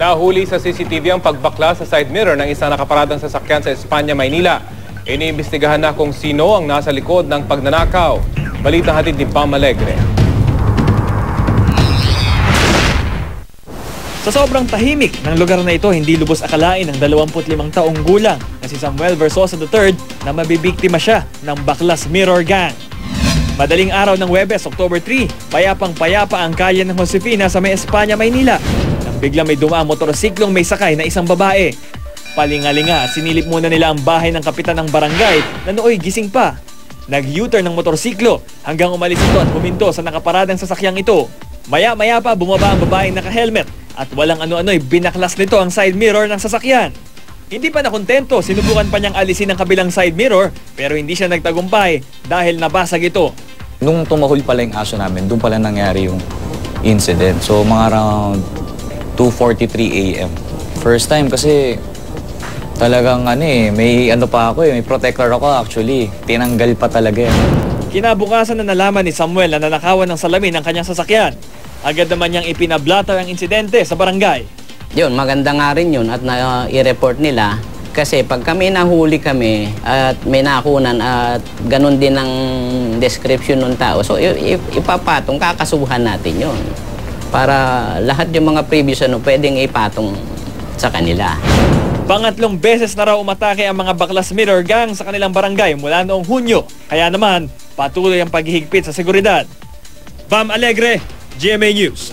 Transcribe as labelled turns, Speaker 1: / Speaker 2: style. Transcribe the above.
Speaker 1: Nahuli sa CCTV ang pagbakla sa side mirror ng isang nakaparadang sasakyan sa Espanya, Maynila. Iniimbestigahan na kung sino ang nasa likod ng pagnanakaw. Balitang hatid ni Pam Alegre.
Speaker 2: Sa sobrang tahimik ng lugar na ito, hindi lubos akalain ng 25 taong gulang na si Samuel Versosa III na mabibiktima siya ng Baklas Mirror Gang. Madaling araw ng Huwebes, October 3, payapang-payapa ang kalye ng Josefina sa May Espanya, Maynila. Nang biglang may dumaang motorsiklong may sakay na isang babae. Palingalinga at sinilip muna nila ang bahay ng kapitan ng barangay na nooy gising pa. Nag-U-turn ng motorsiklo hanggang umalis ito at huminto sa nakaparadang sasakyang ito. Maya-maya pa bumaba ang babaeng naka-helmet at walang ano-ano'y binaklas nito ang side mirror ng sasakyan. Hindi pa nakontento, sinubukan pa niyang alisin ang kabilang side mirror pero hindi siya nagtagumpay dahil nabasag ito.
Speaker 3: Nung tumahol pala yung aso namin, doon pala nangyari yung incident. So mga around 2:43 AM. First time kasi talagang may may protector ako actually. Tinanggal pa talaga yan.
Speaker 2: Kinabukasan na nalaman ni Samuel na nanakawan ng salamin ng kanyang sasakyan. Agad naman niyang ipinablatter ang insidente sa barangay.
Speaker 4: Yun, maganda nga rin yun at i-report nila. Kasi pag kami nahuli kami at may nakunan at ganun din ang description ng tao, so ipapatong, kakasuhan natin yun. Para lahat yung mga previous pwedeng ipatong sa kanila.
Speaker 2: Pangatlong beses na raw umatake ang mga Baklas Mirror Gang sa kanilang barangay mula noong Hunyo. Kaya naman, patuloy ang paghihigpit sa seguridad. Pam Alegre, GMA News.